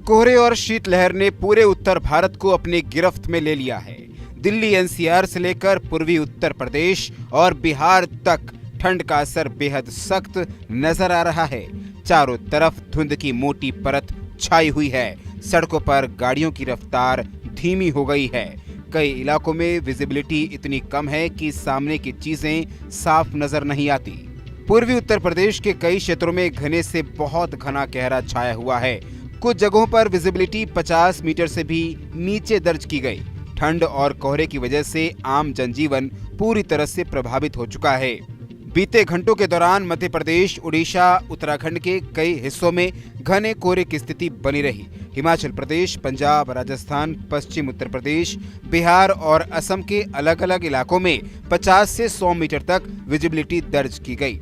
कोहरे और शीतलहर ने पूरे उत्तर भारत को अपनी गिरफ्त में ले लिया है। दिल्ली एनसीआर से लेकर पूर्वी उत्तर प्रदेश और बिहार तक ठंड का असर बेहद सख्त नजर आ रहा है। चारों तरफ धुंध की मोटी परत छाई हुई है। सड़कों पर गाड़ियों की रफ्तार धीमी हो गई है। कई इलाकों में विजिबिलिटी इतनी कम है कि सामने की चीजें साफ नजर नहीं आती। पूर्वी उत्तर प्रदेश के कई क्षेत्रों में घने से बहुत घना कोहरा छाया हुआ है। कुछ जगहों पर विजिबिलिटी 50 मीटर से भी नीचे दर्ज की गई। ठंड और कोहरे की वजह से आम जनजीवन पूरी तरह से प्रभावित हो चुका है। बीते घंटों के दौरान मध्य प्रदेश, उड़ीसा, उत्तराखंड के कई हिस्सों में घने कोहरे की स्थिति बनी रही। हिमाचल प्रदेश, पंजाब, राजस्थान, पश्चिम उत्तर प्रदेश, बिहार और असम के अलग अलग इलाकों में 50 से 100 मीटर तक विजिबिलिटी दर्ज की गई।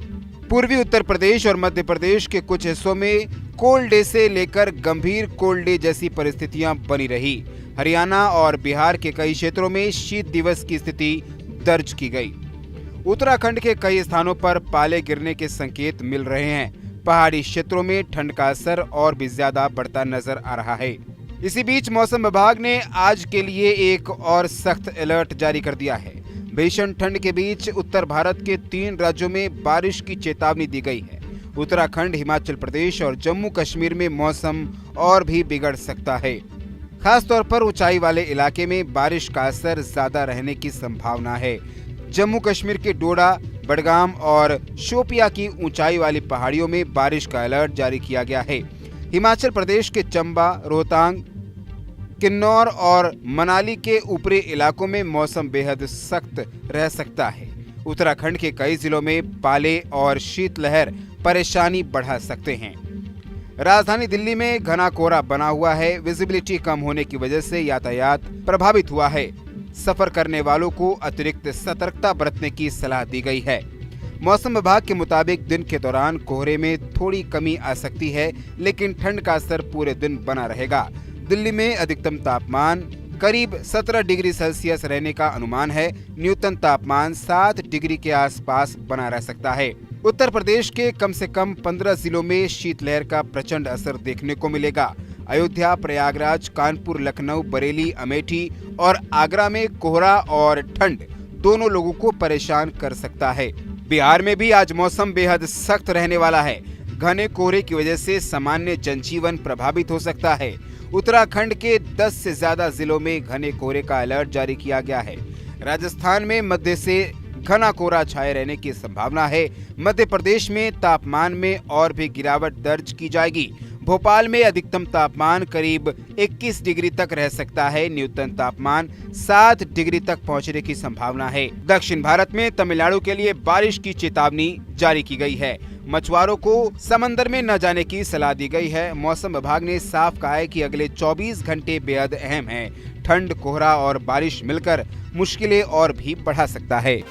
पूर्वी उत्तर प्रदेश और मध्य प्रदेश के कुछ हिस्सों में कोल्ड डे से लेकर गंभीर कोल्ड डे जैसी परिस्थितियां बनी रही। हरियाणा और बिहार के कई क्षेत्रों में शीत दिवस की स्थिति दर्ज की गई। उत्तराखंड के कई स्थानों पर पाले गिरने के संकेत मिल रहे हैं। पहाड़ी क्षेत्रों में ठंड का असर और भी ज्यादा बढ़ता नजर आ रहा है। इसी बीच मौसम विभाग ने आज के लिए एक और सख्त अलर्ट जारी कर दिया है। भीषण ठंड के बीच उत्तर भारत के 3 राज्यों में बारिश की चेतावनी दी गई है। उत्तराखंड, हिमाचल प्रदेश और जम्मू कश्मीर में मौसम और भी बिगड़ सकता है। खासतौर पर ऊंचाई वाले इलाके में बारिश का असर ज्यादा रहने की संभावना है। जम्मू कश्मीर के डोडा, बडगाम और शोपिया की ऊंचाई वाली पहाड़ियों में बारिश का अलर्ट जारी किया गया है। हिमाचल प्रदेश के चंबा, रोहतांग, किन्नौर और मनाली के ऊपरी इलाकों में मौसम बेहद सख्त रह सकता है। उत्तराखंड के कई जिलों में पाले और शीतलहर परेशानी बढ़ा सकते हैं। राजधानी दिल्ली में घना कोहरा बना हुआ है। विजिबिलिटी कम होने की वजह से यातायात प्रभावित हुआ है। सफर करने वालों को अतिरिक्त सतर्कता बरतने की सलाह दी गई है। मौसम विभाग के मुताबिक दिन के दौरान कोहरे में थोड़ी कमी आ सकती है, लेकिन ठंड का असर पूरे दिन बना रहेगा। दिल्ली में अधिकतम तापमान करीब 17 डिग्री सेल्सियस रहने का अनुमान है। न्यूनतम तापमान 7 डिग्री के आसपास बना रह सकता है। उत्तर प्रदेश के कम से कम 15 जिलों में शीतलहर का प्रचंड असर देखने को मिलेगा। अयोध्या, प्रयागराज, कानपुर, लखनऊ, बरेली, अमेठी और आगरा में कोहरा और ठंड दोनों लोगों को परेशान कर सकता है। बिहार में भी आज मौसम बेहद सख्त रहने वाला है। घने कोहरे की वजह से सामान्य जनजीवन प्रभावित हो सकता है। उत्तराखंड के 10 से ज्यादा जिलों में घने कोहरे का अलर्ट जारी किया गया है। राजस्थान में मध्य से घना कोहरा छाए रहने की संभावना है। मध्य प्रदेश में तापमान में और भी गिरावट दर्ज की जाएगी। भोपाल में अधिकतम तापमान करीब 21 डिग्री तक रह सकता है। न्यूनतम तापमान 7 डिग्री तक पहुंचने की संभावना है। दक्षिण भारत में तमिलनाडु के लिए बारिश की चेतावनी जारी की गई है। मछुआरों को समंदर में न जाने की सलाह दी गई है। मौसम विभाग ने साफ कहा है कि अगले 24 घंटे बेहद अहम हैं। ठंड, कोहरा और बारिश मिलकर मुश्किलें और भी बढ़ा सकता है।